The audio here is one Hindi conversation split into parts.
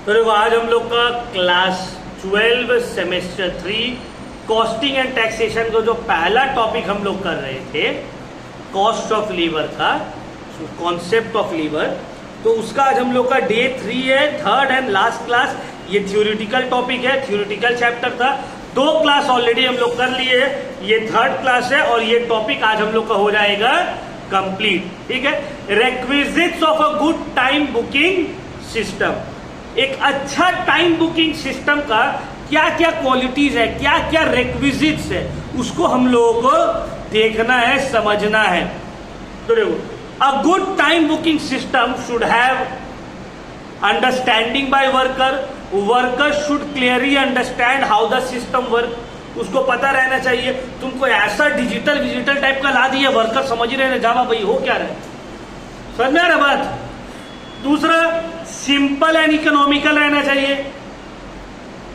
तो देखो आज हम लोग का class 12 semester 3 costing and taxation का जो पहला टॉपिक हम लोग कर रहे थे कॉस्ट ऑफ लीवर का कॉन्सेप्ट ऑफ लीवर, तो उसका आज हम लोग का डे 3 है, थर्ड एंड लास्ट क्लास। ये थ्योरेटिकल टॉपिक है, थ्योरेटिकल चैप्टर था। 2 क्लास ऑलरेडी हम लोग कर लिए हैं, ये थर्ड क्लास है और ये टॉपिक आज हम लोग का हो जाएगा कंप्लीट। ठीक है, requisites of a good time booking system. एक अच्छा टाइम बुकिंग सिस्टम का क्या क्या क्वालिटीज है, क्या क्या रिक्विजिट्स है, उसको हम लोगों को देखना है, समझना है। तो देखो, a good time booking system should have understanding by worker. Worker should clearly understand how the system work. उसको पता रहना चाहिए। तुमको ऐसा डिजिटल टाइप का ला दिया, वर्कर समझ ही रहे जावा भाई हो क्या रहे, समझ में आ रहा बात। दूसरा, सिंपल एंड इकोनॉमिकल रहना चाहिए,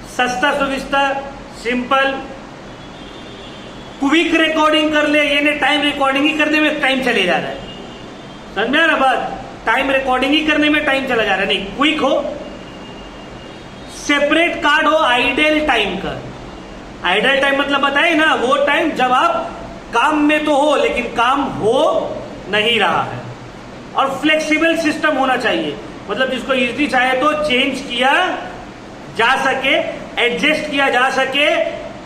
सस्ता सुविस्ता सिंपल। क्विक रिकॉर्डिंग कर ले, ये टाइम रिकॉर्डिंग ही करने में टाइम चले जा रहा है, समझ में आ रहा बात। टाइम रिकॉर्डिंग ही करने में टाइम चला जा रहा है, नहीं क्विक हो। सेपरेट कार्ड हो आइडल टाइम का। आइडल टाइम मतलब बताए ना, वो टाइम जब आप काम में तो हो लेकिन काम हो नहीं रहा है। और फ्लेक्सिबल सिस्टम होना चाहिए, मतलब जिसको इजीली चाहे तो चेंज किया जा सके, एडजस्ट किया जा सके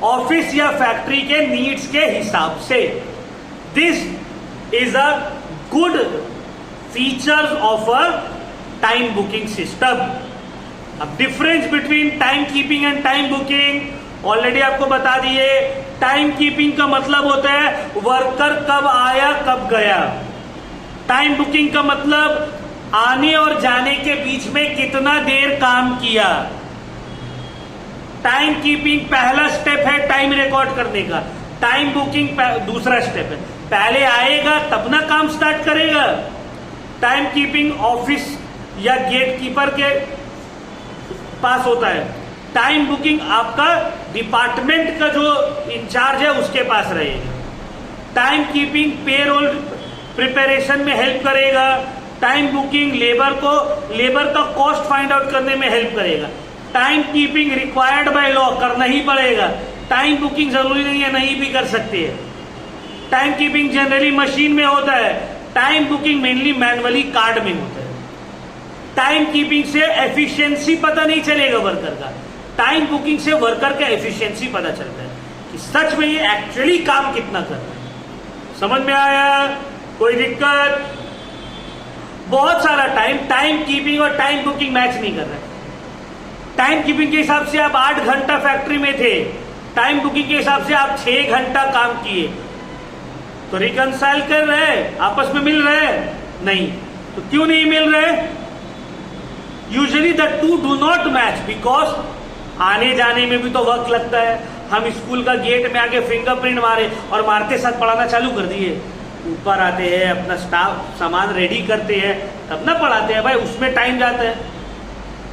ऑफिस या फैक्ट्री के नीड्स के हिसाब से। This is a good features of a time booking system. अब difference between time keeping and time booking already आपको बता दिए। टाइम कीपिंग का मतलब होता है वर्कर कब आया कब गया। टाइम बुकिंग का मतलब आने और जाने के बीच में कितना देर काम किया। टाइम कीपिंग पहला स्टेप है टाइम रिकॉर्ड करने का, टाइम बुकिंग दूसरा स्टेप है। पहले आएगा तब ना काम स्टार्ट करेगा। टाइम कीपिंग ऑफिस या गेट कीपर के पास होता है, टाइम बुकिंग आपका डिपार्टमेंट का जो इंचार्ज है उसके पास रहेगा। टाइम कीपिंग पेरोल प्रिपरेशन में हेल्प करेगा। टाइम बुकिंग लेबर का कॉस्ट फाइंड आउट करने में हेल्प करेगा। Time keeping required by law, करना ही पड़ेगा। टाइम बुकिंग जरूरी नहीं है, नहीं भी कर सकते हैं। टाइम कीपिंग जनरली मशीन में होता है, time booking mainly manually card में होता है। टाइम कीपिंग से एफिशिएंसी पता नहीं चलेगा वर्कर का, टाइम बुकिंग से वर्कर का एफिशिएंसी पता चलता है कि सच में ये एक्चुअली काम कितना कर रहा है। समझ में आया? कोई दिक्कत? बहुत सारा टाइम कीपिंग और टाइम बुकिंग मैच नहीं कर रहा है। टाइम कीपिंग के हिसाब से आप 8 घंटा फैक्ट्री में थे, टाइम बुकिंग के हिसाब से आप 6 घंटा काम किए, तो रिकंसाइल कर रहे, आपस में मिल रहे? नहीं। तो क्यों नहीं मिल रहे? Usually the two do not match because आने जाने में भी तो वक्त लगता है। हम स्कूल का गेट में आके फिंगरप्रिंट मारे और मारते साथ पढ़ाना चालू कर दिए। ऊपर आते हैं, अपना स्टाफ सामान रेडी करते हैं, तब ना पढ़ाते हैं भाई, उसमें टाइम जाता है,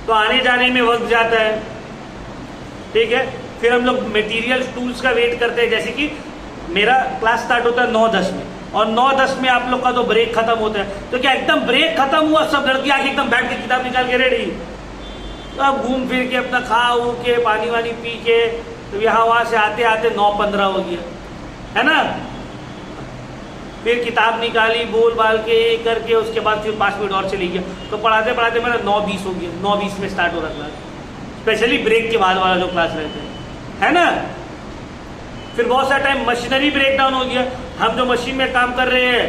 तो आने जाने में वक्त जाता है। ठीक है, फिर हम लोग मटेरियल टूल्स का वेट करते हैं। जैसे कि मेरा क्लास स्टार्ट होता है 9:10 में और 9:10 में आप लोग का तो ब्रेक खत्म होता है। तो क्या एकदम ब्रेक खत्म हुआ, सब लड़की आके एकदम बैठ के किताब निकाल के रेडी, तो अब घूम फिर के अपना खा ऊ के पानी वानी पी के तो यहाँ वहां से आते आते 9:15 हो गया, है ना। फिर किताब निकाली, बोल बाल के करके, उसके बाद फिर 5 मिनट और चली गया, तो पढ़ाते पढ़ाते मेरा 9:20 हो गया। 9:20 में स्टार्ट हो रहा क्लास, स्पेशली ब्रेक के बाद वाला जो क्लास रहता है ना। फिर बहुत सारा टाइम मशीनरी ब्रेकडाउन हो गया, हम जो मशीन में काम कर रहे हैं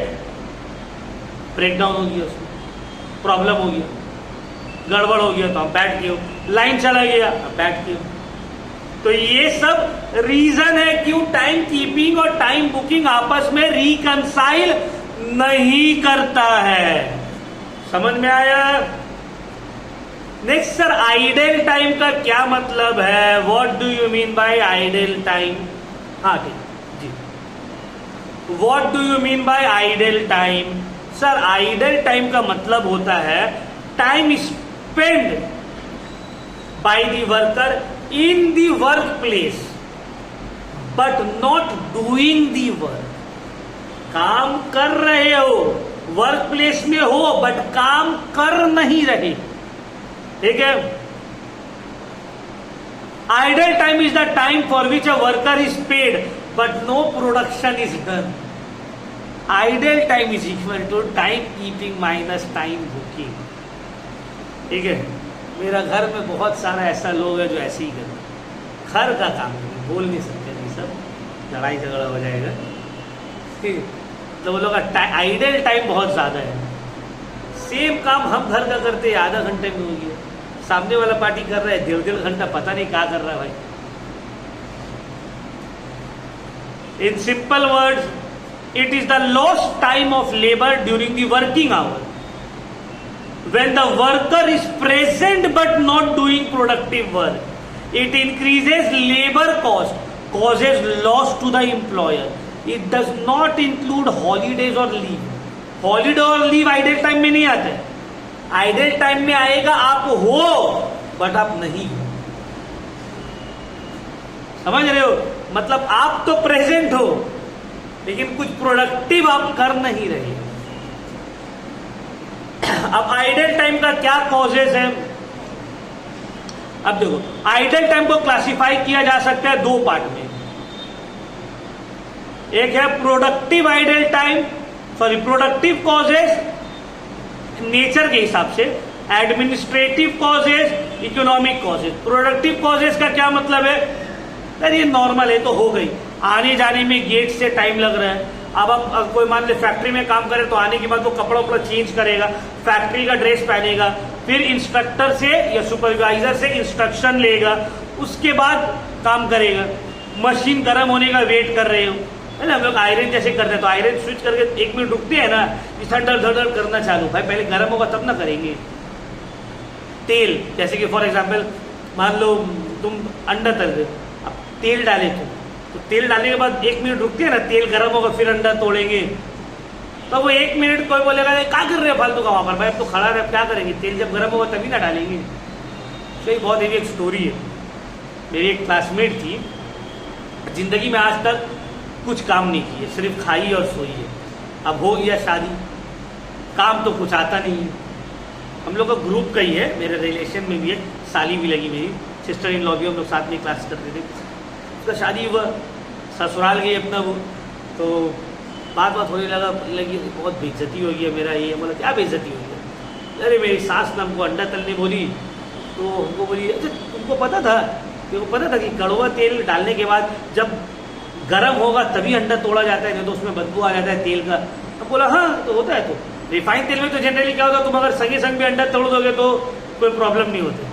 ब्रेकडाउन हो गया, उसमें प्रॉब्लम हो गया, गड़बड़ हो गया, तो हम बैठ गए, लाइन चला गया, अब बैठ गए। तो ये सब रीजन है क्यों टाइम कीपिंग और टाइम बुकिंग आपस में रिकंसाइल नहीं करता है। समझ में आया? नेक्स्ट सर, आइडल टाइम का क्या मतलब है? What do you mean by idle time? हाँ ठीक जी, what do you mean by idle time? Sir, idle time का मतलब होता है time spend by the worker in the work place but not doing the work. काम कर रहे हो, वर्क प्लेस में हो बट काम कर नहीं रहे, ठीक है। Idle time is the time for which a worker is paid but no production is done. Idle time is equal to time keeping minus time booking. ठीक है, मेरा घर में बहुत सारा ऐसा लोग है जो ऐसे ही करते हैं. घर का काम नहीं, बोल नहीं सकते, नहीं सब लड़ाई झगड़ा हो जाएगा. ठीक है, तो वो लोग का आइडल टाइम बहुत ज़्यादा है. सेम काम हम घर का करते हैं, आधा घंटे में हो गया. सामने वाला पार्टी कर रहा है 1.5 घंटा, पता नहीं क्या कर रहा है भाई. In simple words, it is the lost time of labor during the working hour. When the worker is present but not doing productive work, it increases labor cost, causes loss to the employer. It does not include holidays or leave. Holiday और leave आइडल टाइम में नहीं आते. आइडल टाइम में आएगा आप हो बट आप नहीं हो. समझ रहे हो? मतलब आप तो प्रेजेंट हो लेकिन कुछ प्रोडक्टिव आप कर नहीं रहे. अब आइडल टाइम का क्या कॉजेज है? अब देखो, आइडल टाइम को क्लासिफाई किया जा सकता है 2 पार्ट में. एक है productive idle time, sorry productive causes nature के हिसाब से, administrative causes, economic causes. Productive causes का क्या मतलब है? यार ये नॉर्मल है तो हो गई, आने जाने में गेट से टाइम लग रहा है. अब कोई मान ले फैक्ट्री में काम करे तो आने के बाद वो कपड़ा उपड़ा चेंज करेगा, फैक्ट्री का ड्रेस पहनेगा, फिर इंस्ट्रक्टर से या सुपरवाइजर से इंस्ट्रक्शन लेगा, उसके बाद काम करेगा. मशीन गर्म होने का वेट कर रहे हो, है ना. हम लोग आयरन जैसे करते हैं तो आयरन स्विच करके 1 मिनट रुकते हैं ना, धड़ धड़ करना चालू. भाई पहले गर्म होगा तब ना करेंगे. तेल, जैसे कि फॉर एग्जाम्पल मान लो तुम अंडा तल रहे, अब तेल डाले तो तेल डालने के बाद 1 मिनट रुकते हैं ना, तेल गर्म होगा फिर अंडा तोड़ेंगे. तो वो 1 मिनट कोई बोलेगा क्या कर रहे हैं फालतू का वहां पर, भाई अब तो खड़ा रहे, क्या करेंगे, तेल जब गर्म होगा तभी ना डालेंगे. तो ये बहुत हेवी एक स्टोरी है. मेरी एक क्लासमेट थी, जिंदगी में आज तक कुछ काम नहीं किए, सिर्फ खाई और सोई है. अब हो गया शादी, काम तो कुछ आता नहीं है. हम लोग का ग्रुप का ही है, मेरे रिलेशन में भी है, साली भी लगी मेरी, सिस्टर इन लॉ भी, हम लोग साथ में क्लास करते थे. उसका शादी हुआ, ससुराल गई अपना वो, तो बात होने लगी बहुत बेइज्जती हो गई मेरा. ये बोला क्या बेइज्जती हो गई? अरे मेरी सास ने हमको अंडा तलने बोली, तो हमको बोली अच्छा तुमको पता था कि कड़वा तेल डालने के बाद जब गर्म होगा तभी अंडा तोड़ा जाता है, नहीं तो उसमें बदबू आ जाता है तेल का. अब बोला हाँ तो होता है. तो रिफाइंड तेल में तो जनरली क्या होता है, तुम अगर संगे संग भी अंडा तोड़ दोगे तो कोई प्रॉब्लम नहीं होती.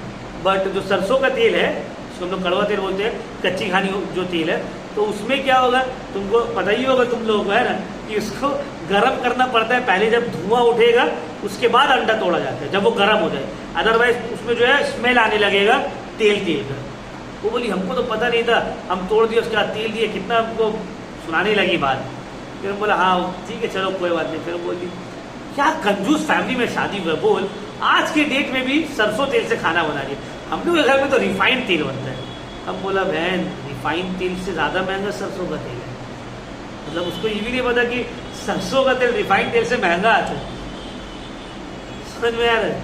बट जो सरसों का तेल है, उसको हम लोग कड़वा तेल बोलते हैं, कच्ची खानी जो तेल है, तो उसमें क्या होगा तुमको पता ही होगा, तुम लोगों को है ना, कि उसको गर्म करना पड़ता है. पहले जब धुआं उठेगा उसके बाद अंडा तोड़ा जाता है, जब वो गर्म हो जाए. अदरवाइज उसमें जो है स्मेल आने लगेगा तेल का. वो बोली हमको तो पता नहीं था, हम तोड़ दिए, उसका तेल दिए, कितना हमको सुनाने लगी बात. फिर बोला हाँ ठीक है चलो कोई बात नहीं. फिर बोली क्या कंजूस फैमिली में शादी हुआ, बोल आज के डेट में भी सरसों तेल से खाना बना रही है. हम लोग के घर में तो रिफाइंड तेल बनता है. हम बोला बहन रिफाइंड तेल से ज़्यादा महंगा सरसों का तेल है. मतलब उसको ये भी नहीं पता कि सरसों का तेल रिफाइंड तेल से महंगा आता है. समझ में आ रहा है?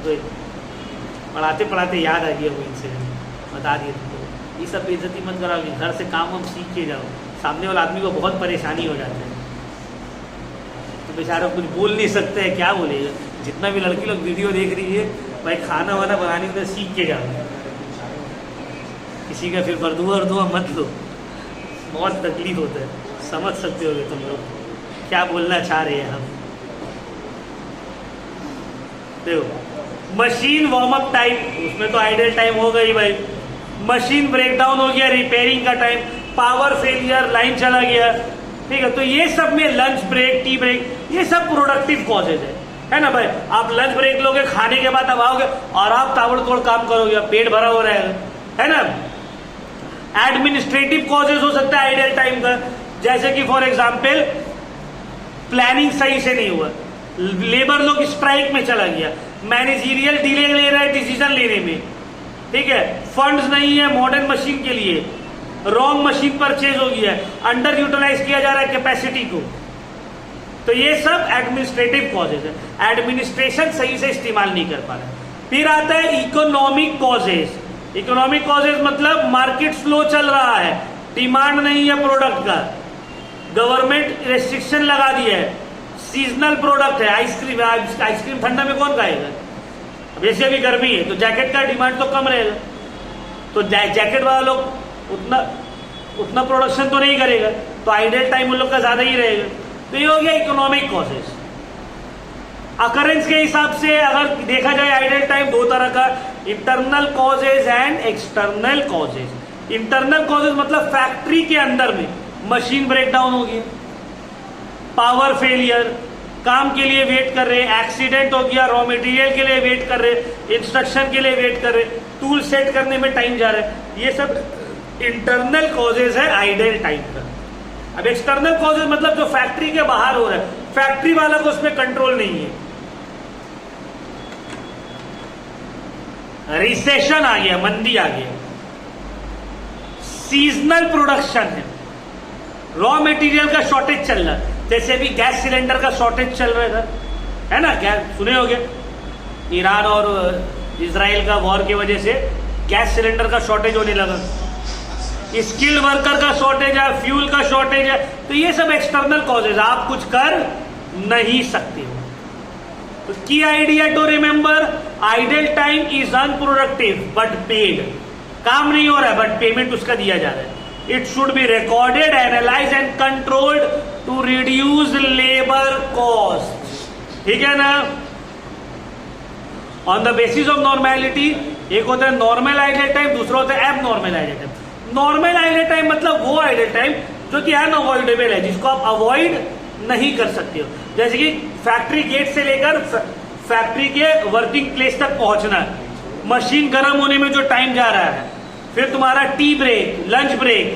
तो पढ़ाते पढ़ाते याद आ गया वो इंसिडेंट, बता दिए तुमको. ये सब बेइज्जती मत कराओगे, घर से काम हम सीख के जाओ. सामने वाले आदमी को बहुत परेशानी हो जाती है, तो बेचारा कुछ बोल नहीं सकते हैं, क्या बोलेगा. जितना भी लड़की लोग वीडियो देख रही है, भाई खाना वाना बनाने को सीख के जाओ. किसी का फिर बरदुआ मत लो, बहुत तकलीफ होता है. समझ सकते होगे तुम लोग क्या बोलना चाह रहे हैं हम. देखो मशीन वार्म अप टाइम, उसमें तो आइडल टाइम हो गई भाई. मशीन ब्रेकडाउन हो गया, रिपेयरिंग का टाइम, पावर फेलियर, लाइन चला गया. ठीक है, तो ये सब में लंच ब्रेक, टी ब्रेक, ये सब प्रोडक्टिव कॉजेज है ना भाई. आप लंच ब्रेक लोगे, खाने के बाद अब आओगे और आप ताबड़तोड़ काम करोगे, पेट भरा हो रहेगा, है ना. एडमिनिस्ट्रेटिव कॉजेज हो सकता है आइडल टाइम का, जैसे कि फॉर एग्जाम्पल प्लानिंग सही से नहीं हुआ, लेबर लोग स्ट्राइक में चला गया, मैनेजरियल डिले ले रहा है डिसीजन लेने में. ठीक है, फंड्स नहीं है मॉडर्न मशीन के लिए, रॉन्ग मशीन परचेज हो गया, अंडर यूटिलाइज किया जा रहा है कैपेसिटी को. तो ये सब एडमिनिस्ट्रेटिव कॉजेज है. एडमिनिस्ट्रेशन सही से इस्तेमाल नहीं कर पा रहा है. फिर आता है इकोनॉमिक कॉजेज. इकोनॉमिक कॉजेज मतलब मार्केट स्लो चल रहा है, डिमांड नहीं है प्रोडक्ट का, गवर्नमेंट रेस्ट्रिक्शन लगा दिया है, सीजनल प्रोडक्ट है, आइसक्रीम ठंडा में कौन खाएगा, वैसे अभी गर्मी है तो जैकेट का डिमांड तो कम रहेगा, तो जैकेट वाला लोग उतना प्रोडक्शन तो नहीं करेगा, तो आइडल टाइम उन लोग का ज्यादा ही रहेगा। तो ये हो गया इकोनॉमिक कॉजेज। अकरेंस के हिसाब से अगर देखा जाए आइडल टाइम दो तरह का, internal causes and external causes. Internal causes मतलब फैक्ट्री के अंदर में मशीन ब्रेकडाउन हो गया, पावर फेलियर, काम के लिए वेट कर रहे, एक्सीडेंट हो गया, रॉ मटेरियल के लिए वेट कर रहे, इंस्ट्रक्शन के लिए वेट कर रहे, टूल सेट करने में टाइम जा रहा है, ये सब इंटरनल कॉजेज है आइडल टाइम का। अब एक्सटर्नल कॉजेज मतलब जो फैक्ट्री के बाहर हो रहा है, फैक्ट्री वाला को उसमें कंट्रोल नहीं है, रिसेशन आ गया, मंदी आ गया, सीजनल प्रोडक्शन है, रॉ मटेरियल का शॉर्टेज चल रहा है, जैसे भी गैस सिलेंडर का शॉर्टेज चल रहा था, है ना, क्या सुने होंगे, ईरान और इजराइल का वॉर की वजह से गैस सिलेंडर का शॉर्टेज होने लगा, स्किल्ड वर्कर का शॉर्टेज है, फ्यूल का शॉर्टेज है, तो ये सब एक्सटर्नल कॉजेज, आप कुछ कर नहीं सकते हो। तो key idea to remember, idle time is unproductive but paid, काम नहीं हो रहा है बट पेमेंट उसका दिया जा रहा है। It should be recorded, analyse and controlled to reduce labour cost, ठीक है ना। On the basis of normality, एक होता है नॉर्मल आइडल टाइम, दूसरा होता है एब normal idle time. Normal idle time मतलब वो आइडल टाइम जो कि अनअवॉइडेबल है, जिसको आप अवॉइड नहीं कर सकते हो, जैसे कि फैक्ट्री गेट से लेकर फैक्ट्री के वर्किंग प्लेस तक पहुंचना, मशीन गर्म होने में जो टाइम जा रहा है, फिर तुम्हारा tea break, lunch break,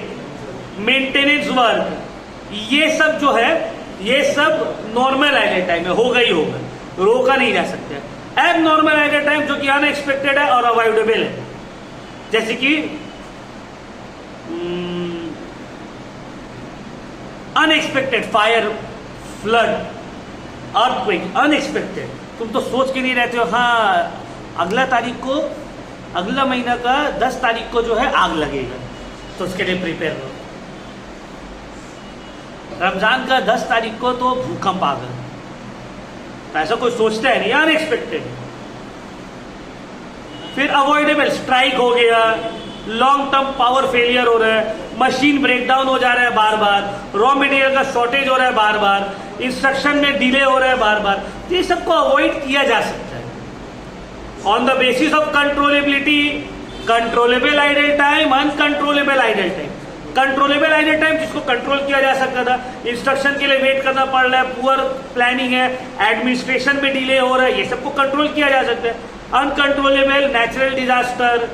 maintenance work, ये सब जो है ये सब नॉर्मल आइडल टाइम है, होगा ही होगा, रोका नहीं जा सकता। एब नॉर्मल आइडल टाइम जो कि अनएक्सपेक्टेड है और अवॉइडेबल है, जैसे कि unexpected fire, flood, earthquake, unexpected, तुम तो सोच के नहीं रहते हो, हाँ अगला तारीख को, अगला महीना का 10 तारीख को जो है आग लगेगा, तो उसके लिए प्रिपेयर हो। रमजान का 10 तारीख को तो भूकंप आ गया, तो ऐसा कोई सोचता है नहीं, अनएक्सपेक्टेड। फिर अवॉइडेबल, स्ट्राइक हो गया, लॉन्ग टर्म पावर फेलियर हो रहा है, मशीन ब्रेकडाउन हो जा रहा है बार बार, रॉ मटेरियल का शॉर्टेज हो रहा है बार बार, इंस्ट्रक्शन में डिले हो रहा है बार बार, ये सबको अवॉइड किया जा सकता है। On the basis of controllability, controllable idle time, uncontrollable idle time. Controllable idle time जिसको कंट्रोल किया जा सकता था, इंस्ट्रक्शन के लिए वेट करना पड़ रहा है, पुअर प्लानिंग है, एडमिनिस्ट्रेशन में डिले हो रहा है, ये सबको कंट्रोल किया जा सकता है। अनकंट्रोलेबल, नेचुरल डिजास्टर,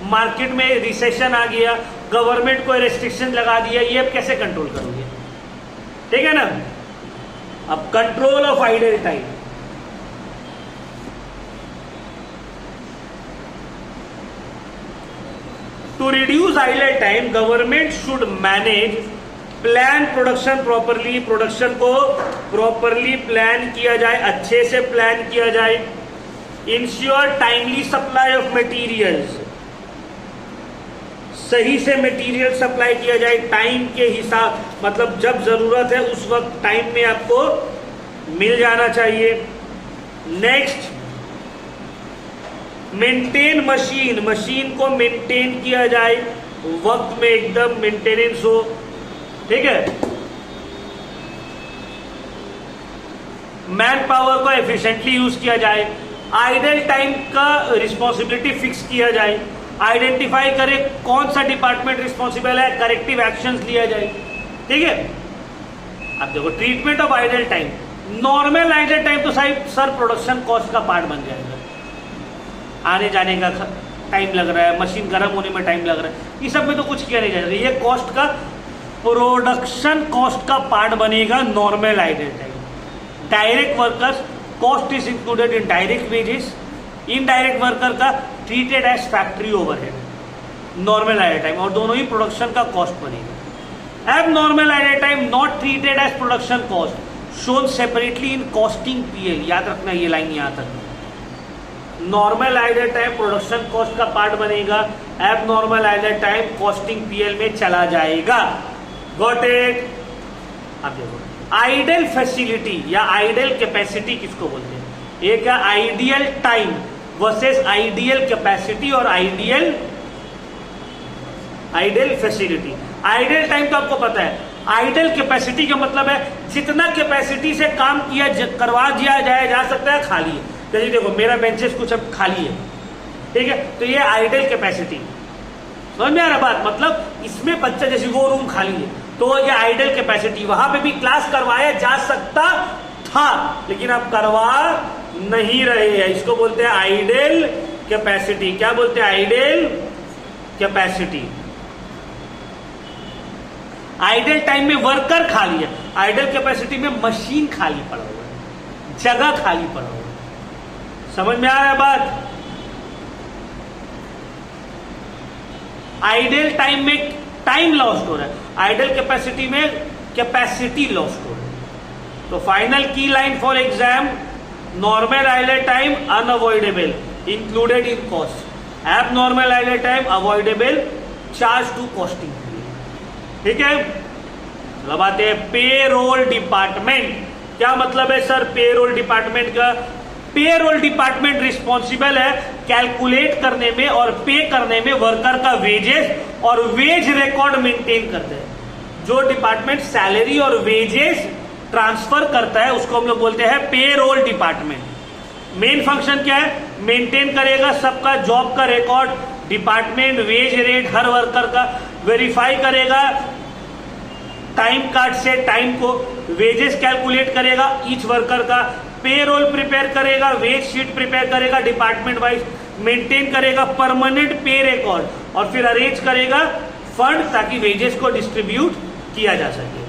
मार्केट में रिसेशन आ गया, गवर्नमेंट को रेस्ट्रिक्शन लगा दिया, ये अब कैसे कंट्रोल करोगे, ठीक है ना। अब control of idle time, to reduce idle time government should manage, plan production properly, production को प्रॉपरली प्लान किया जाए, अच्छे से प्लान किया जाए। Ensure timely supply of materials, सही से मटेरियल सप्लाई किया जाए, टाइम के हिसाब, मतलब जब जरूरत है उस वक्त टाइम में आपको मिल जाना चाहिए। नेक्स्ट, मेंटेन मशीन, मशीन को मेंटेन किया जाए, वक्त में एकदम मेंटेनेंस हो, ठीक है। मैन पावर को एफिशिएंटली यूज किया जाए, आइडल टाइम का रिस्पॉन्सिबिलिटी फिक्स किया जाए, आइडेंटिफाई करे कौन सा डिपार्टमेंट रिस्पॉन्सिबल है, करेक्टिव एक्शंस लिया जाए, ठीक है। अब देखो treatment of idle time, normal idle time तो सर प्रोडक्शन कॉस्ट का पार्ट बन जाएगा, आने जाने का टाइम लग रहा है, मशीन गर्म होने में टाइम लग रहा है, ये सब में तो कुछ किया नहीं जाएगा, ये कॉस्ट का, प्रोडक्शन कॉस्ट का पार्ट बनेगा normal idle time. Direct workers cost is included in direct wages, indirect worker का treated as factory overhead, normal idle time, और दोनों ही प्रोडक्शन का कॉस्ट बनेगा। Abnormal idle time not treated as production cost, shown separately in costing P L, याद रखना ये लाइन यहां तक, normal idle time production cost का पार्ट बनेगा, abnormal idle time costing PL में चला जाएगा। Got it? अब देखो आइडल फैसिलिटी या आइडल कैपेसिटी किसको बोलते हैं? एक है ideal time versus ideal capacity और आइडियल फैसिलिटी। आइडल टाइम तो आपको पता है, आइडल कैपेसिटी का मतलब है जितना कैपेसिटी से काम करवा दिया जा सकता है खाली है। जैसे देखो मेरा बेंचेस कुछ अब खाली है, ठीक है, तो ये आइडल कैपेसिटी। समझ में आ रहा बात? मतलब इसमें बच्चा जैसे वो रूम खाली है तो ये आइडल कैपेसिटी, वहां पे भी क्लास करवाया जा सकता था लेकिन आप करवा नहीं रहे हैं, इसको बोलते हैं आइडल कैपेसिटी। क्या बोलते हैं? Idle capacity. आइडल टाइम में वर्कर खाली है, आइडल कैपेसिटी में मशीन खाली पड़ा हुआ है, जगह खाली पड़ा हुआ है। समझ में आ रहा है बात? आइडल टाइम में टाइम लॉस्ट हो रहा है, आइडल कैपेसिटी में कैपेसिटी लॉस्ट हो रहा है। तो फाइनल की line for exam, normal idle time unavoidable included in cost, abnormal idle time avoidable charge to costing. ठीक है, अब आते हैं पेरोल डिपार्टमेंट। क्या मतलब है सर पेरोल डिपार्टमेंट का? पेरोल डिपार्टमेंट रिस्पॉन्सिबल है कैलकुलेट करने में और पे करने में वर्कर का वेजेस और वेज रिकॉर्ड मेंटेन करते हैं। जो डिपार्टमेंट सैलरी और वेजेस ट्रांसफर करता है उसको हम लोग बोलते हैं पेरोल डिपार्टमेंट। मेन फंक्शन क्या है? मेंटेन करेगा सबका जॉब का रिकॉर्ड, डिपार्टमेंट वेज रेट हर वर्कर का वेरीफाई करेगा, टाइम कार्ड से टाइम को वेजेस कैलकुलेट करेगा ईच वर्कर का, पेरोल प्रिपेयर करेगा, वेज शीट प्रिपेयर करेगा डिपार्टमेंट वाइज, मेंटेन करेगा परमानेंट पे रिकॉर्ड और फिर अरेंज करेगा फंड ताकि वेजेस को डिस्ट्रीब्यूट किया जा सके।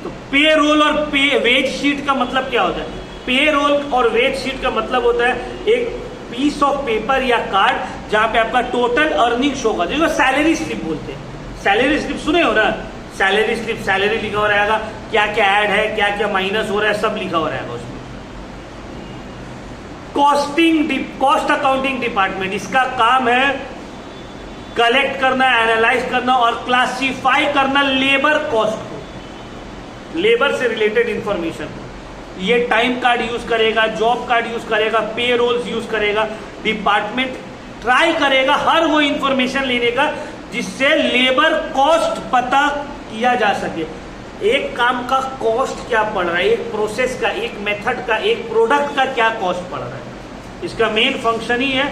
तो पेरोल और वेज शीट का मतलब क्या होता है? पेरोल और वेज शीट का मतलब होता है एक पीस ऑफ पेपर या कार्ड जहां पे आपका टोटल अर्निंग शो होगा, जिसको सैलरी स्लिप बोलते हैं। सैलरी स्लिप सुने हो ना? सैलरी स्लिप, सैलरी लिखा हो रहेगा, क्या क्या ऐड है, क्या क्या माइनस हो रहा है, सब लिखा हो रहेगा उसमें। कॉस्ट अकाउंटिंग डिपार्टमेंट, इसका काम है कलेक्ट करना, एनालाइज करना और क्लासिफाई करना लेबर कॉस्ट को, लेबर से रिलेटेड इंफॉर्मेशन को। ये टाइम कार्ड यूज करेगा, जॉब कार्ड यूज करेगा, पे रोल्स यूज करेगा। डिपार्टमेंट ट्राई करेगा हर वो इंफॉर्मेशन लेने का जिससे लेबर कॉस्ट पता किया जा सके। एक काम का कॉस्ट क्या पड़ रहा है, एक प्रोसेस का, एक मेथड का, एक प्रोडक्ट का क्या कॉस्ट पड़ रहा है। इसका मेन फंक्शन ही है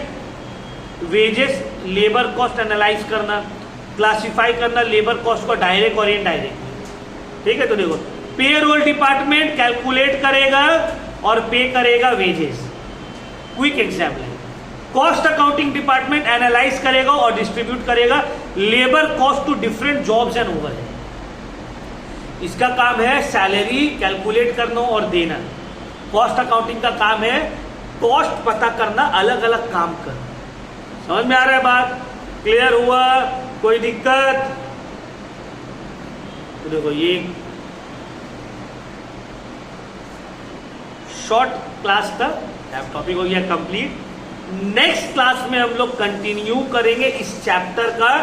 वेजेस, लेबर कॉस्ट एनालाइज करना, क्लासिफाई करना लेबर कॉस्ट को डायरेक्ट और इनडायरेक्ट। ठीक है, तो देखो पेरोल डिपार्टमेंट कैलकुलेट करेगा और पे करेगा वेजेस। क्विक एग्जाम्पल है, कॉस्ट अकाउंटिंग डिपार्टमेंट एनालाइज करेगा और डिस्ट्रीब्यूट करेगा labour cost to different jobs and overhead. इसका काम है सैलरी कैलकुलेट करना और देना। कॉस्ट अकाउंटिंग का काम है कॉस्ट पता करना, अलग अलग काम करना। समझ में आ रहा है बात? क्लियर हुआ? कोई दिक्कत? तो देखो ये शॉर्ट क्लास का टॉपिक हो गया कंप्लीट। नेक्स्ट क्लास में हम लोग कंटिन्यू करेंगे इस चैप्टर का।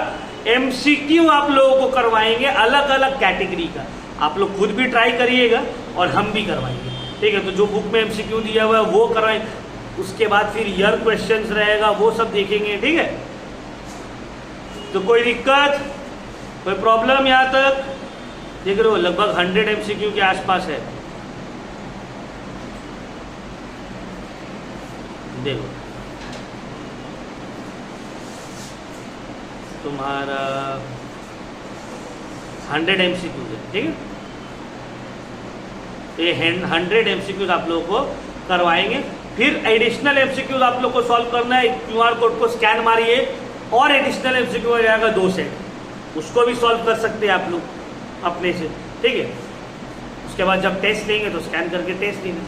एमसीक्यू आप लोगों को करवाएंगे अलग अलग कैटेगरी का, आप लोग खुद भी ट्राई करिएगा और हम भी करवाएंगे। ठीक है, तो जो बुक में एमसीक्यू दिया हुआ है वो करवाएंगे, उसके बाद फिर ईयर क्वेश्चंस रहेगा वो सब देखेंगे। ठीक है, तो कोई दिक्कत, कोई प्रॉब्लम यहाँ तक? देख रहे हो लगभग 100 एमसीक्यू के आसपास है। देखो तुम्हारा 100 एमसीक्यू है। ठीक है, ये 100 एमसीक्यूज आप लोगों को करवाएंगे। फिर एडिशनल एमसीक्यूज आप लोग को सॉल्व करना है। क्यूआर कोड को स्कैन मारिए और एडिशनल एमसीक्यू हो जाएगा 2 सेट, उसको भी सॉल्व कर सकते हैं आप लोग अपने से। ठीक है, उसके बाद जब टेस्ट लेंगे तो स्कैन करके टेस्ट लेंगे।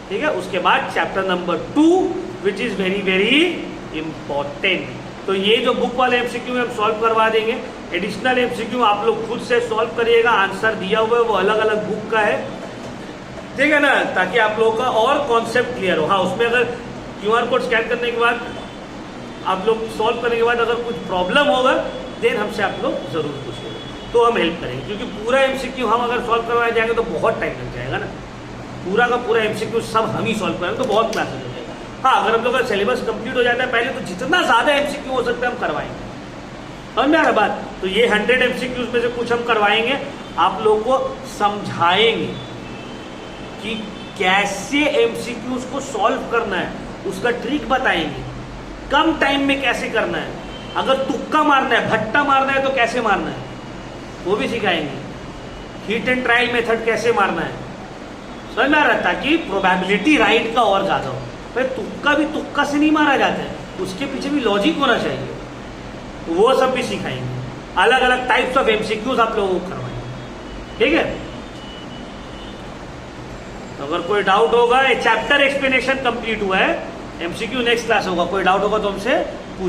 ठीक है, उसके बाद chapter number 2 which is very very important. तो ये जो बुक वाले एमसीक्यू हम सॉल्व करवा देंगे। एडिशनल एमसीक्यू आप लोग खुद से सॉल्व करिएगा, आंसर दिया हुआ है वो अलग अलग बुक का है। ठीक है ना, ताकि आप लोगों का और कॉन्सेप्ट क्लियर हो। हाँ, उसमें अगर क्यूआर कोड स्कैन करने के बाद आप लोग सॉल्व करने के बाद अगर कुछ प्रॉब्लम होगा देन हमसे आप लोग जरूर पूछिएगा, तो हम हेल्प करेंगे। क्योंकि पूरा एमसीक्यू हम अगर सॉल्व करवाए जाएंगे तो बहुत टाइम लग जाएगा ना, पूरा का पूरा एमसीक्यू सब हम ही सॉल्व करेंगे तो बहुत क्लासेस हो जाएगा। हाँ, अगर हम लोग का सिलेबस कंप्लीट हो जाता है पहले तो जितना ज़्यादा एमसीक्यू हो सकता है हम करवाएंगे, समझ में आ रहा बात। तो ये 100 एमसीक्यूज में से कुछ हम करवाएंगे, आप लोगों को समझाएंगे कि कैसे एमसीक्यूज को सॉल्व करना है, उसका ट्रिक बताएंगे, कम टाइम में कैसे करना है, अगर तुक्का मारना है, भट्टा मारना है तो कैसे मारना है वो भी सिखाएंगे, हिट एंड ट्रायल मेथड कैसे मारना है, समझ में आ रहा है, ताकि प्रोबेबिलिटी राइट का और ज्यादा हो। भाई तुक्का भी तुक्का से नहीं मारा जाता है, उसके पीछे भी लॉजिक होना चाहिए, तो वो सब भी सिखाएंगे। अलग अलग टाइप्स ऑफ एमसीक्यूज आप लोगों को करवाएंगे, ठीक है। तो अगर कोई डाउट होगा, चैप्टर एक्सप्लेनेशन कंप्लीट हुआ है, एमसीक्यू नेक्स्ट क्लास होगा, कोई डाउट होगा तो हमसे